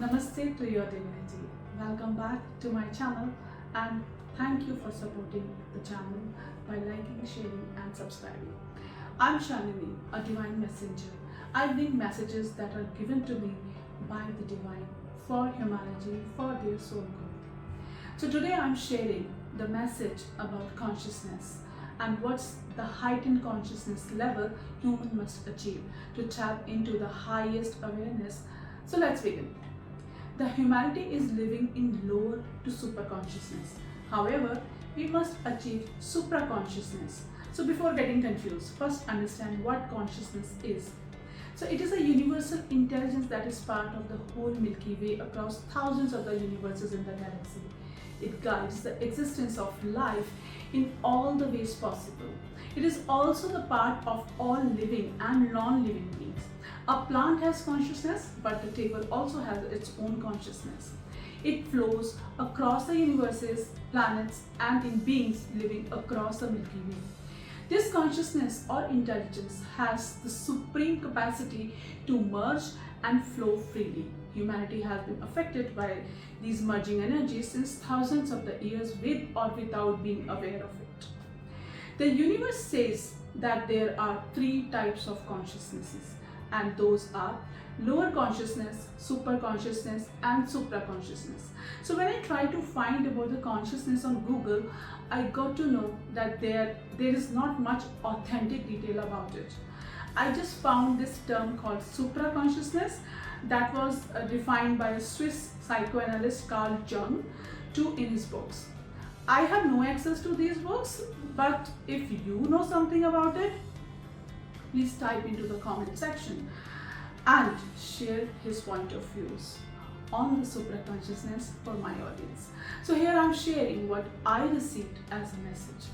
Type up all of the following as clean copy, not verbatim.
Namaste to your divinity. Welcome back to my channel and thank you for supporting the channel by liking, sharing and subscribing. I'm Shalini, a divine messenger. I bring messages that are given to me by the divine for humanity, for their soul growth. So today I'm sharing the message about consciousness and what's the heightened consciousness level human must achieve to tap into the highest awareness. So let's begin. The humanity is living in lower to super consciousness. However, we must achieve supra consciousness. So before getting confused, first understand what consciousness is. So it is a universal intelligence that is part of the whole Milky Way across thousands of the universes in the galaxy. It guides the existence of life in all the ways possible. It is also the part of all living and non-living beings. A plant has consciousness, but the table also has its own consciousness. It flows across the universes, planets, and in beings living across the Milky Way. This consciousness or intelligence has the supreme capacity to merge and flow freely. Humanity has been affected by these merging energies since thousands of the years with or without being aware of it. The universe says that there are three types of consciousnesses, and those are lower consciousness, super consciousness and supra consciousness. So when I try to find about the consciousness on Google, I got to know that there is not much authentic detail about it. I just found this term called supra consciousness that was defined by a Swiss psychoanalyst Carl Jung in his books. I have no access to these books, but if you know something about it, please type into the comment section and share his point of views on the supra consciousness for my audience. So here I'm sharing what I received as a message.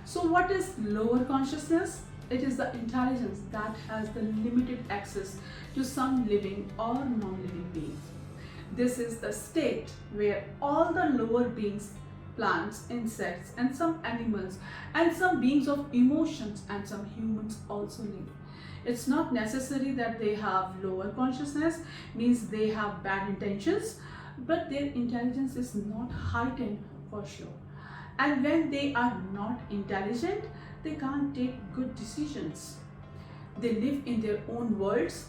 So what is lower consciousness? It is the intelligence that has the limited access to some living or non-living beings. This is the state where all the lower beings, plants, insects, and some animals, and some beings of emotions, and some humans also live. It's not necessary that they have lower consciousness, means they have bad intentions, but their intelligence is not heightened for sure. And when they are not intelligent, they can't take good decisions. They live in their own worlds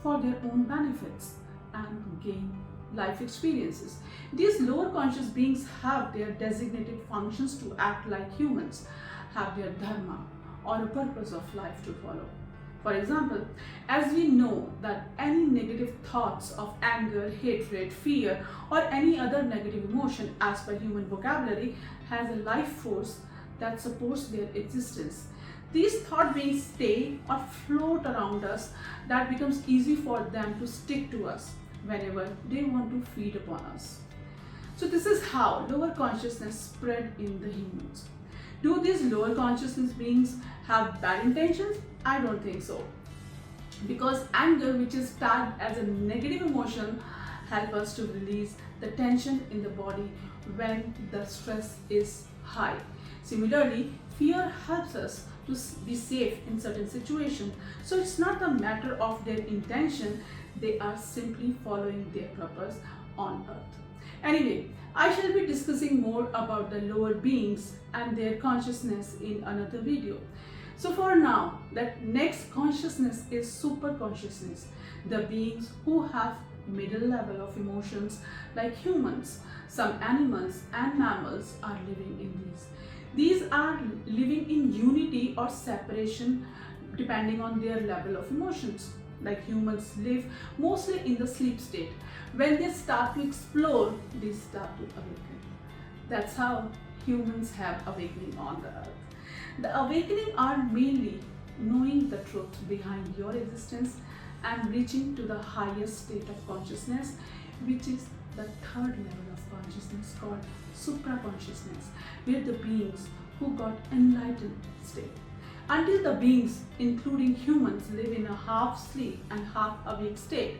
for their own benefits and gain life experiences. These lower conscious beings have their designated functions to act like humans, have their dharma or a purpose of life to follow. For example, as we know that any negative thoughts of anger, hatred, fear or any other negative emotion as per human vocabulary has a life force that supports their existence. These thought beings stay or float around us, that becomes easy for them to stick to us whenever they want to feed upon us. So this is how lower consciousness spread in the humans. Do these lower consciousness beings have bad intentions? I don't think so. Because anger, which is tagged as a negative emotion, helps us to release the tension in the body when the stress is high. Similarly, fear helps us to be safe in certain situations. So it's not a matter of their intention, they are simply following their purpose on earth. Anyway, I shall be discussing more about the lower beings and their consciousness in another video. So for now, the next consciousness is super consciousness, the beings who have middle level of emotions like humans. Some animals and mammals are living in these. These are living in unity or separation depending on their level of emotions. Like humans live mostly in the sleep state. When they start to explore, they start to awaken. That's how humans have awakening on the earth. The awakening are mainly knowing the truth behind your existence and reaching to the highest state of consciousness, which is the third level of consciousness called supra consciousness, where the beings who got enlightened stay. Until the beings, including humans, live in a half sleep and half awake state,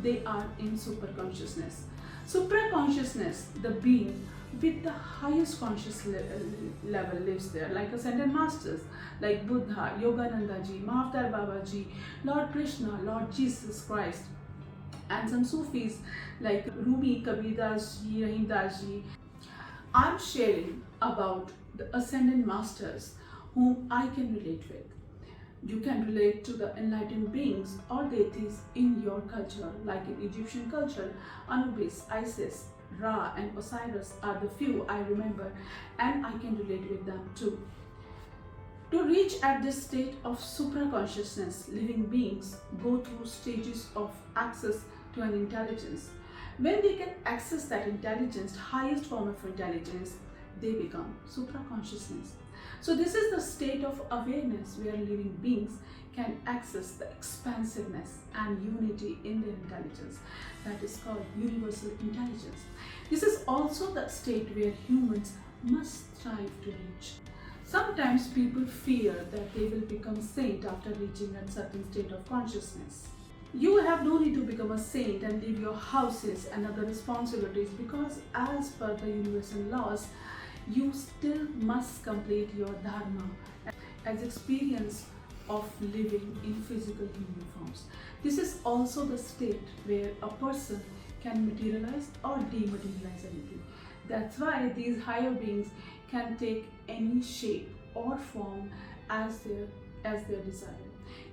they are in super consciousness. Supra consciousness, the being with the highest conscious level lives there, like ascended masters like Buddha, Yogananda ji, Mahavtar Baba ji, Lord Krishna, Lord Jesus Christ, and some Sufis like Rumi, Kabir Das Ji, Rahim Das Ji. I'm sharing about the ascended masters whom I can relate with. You can relate to the enlightened beings or deities in your culture, like in Egyptian culture, Anubis, Isis, Ra and Osiris are the few I remember, and I can relate with them too. To reach at this state of supra consciousness, living beings go through stages of access to an intelligence. When they can access that intelligence, highest form of intelligence, they become supra consciousness. So this is the state of awareness where living beings can access the expansiveness and unity in their intelligence. That is called universal intelligence. This is also the state where humans must strive to reach. Sometimes people fear that they will become saint after reaching a certain state of consciousness. You have no need to become a saint and leave your houses and other responsibilities, because as per the universal laws, you still must complete your dharma as experience of living in physical human forms. This is also the state where a person can materialize or dematerialize anything. That's why these higher beings can take any shape or form as their desire.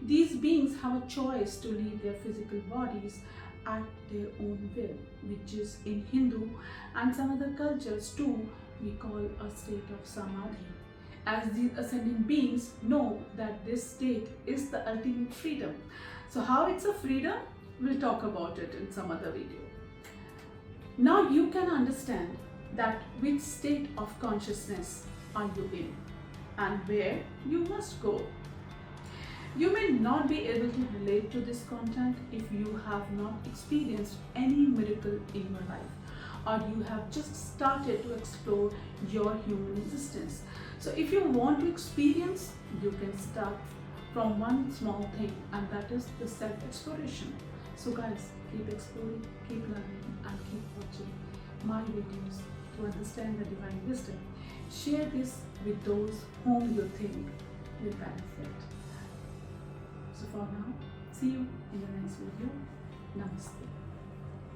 These beings have a choice to leave their physical bodies at their own will, which is in Hindu and some other cultures too we call a state of samadhi. As these ascending beings know that this state is the ultimate freedom. So how it's a freedom? We'll talk about it in some other video. Now you can understand that which state of consciousness are you in and where you must go. You may not be able to relate to this content if you have not experienced any miracle in your life, or you have just started to explore your human existence. So if you want to experience, you can start from one small thing, and that is the self-exploration. So guys, keep exploring, keep learning, and keep watching my videos to understand the divine wisdom. Share this with those whom you think will benefit. So for now, see you in the next video. Namaste.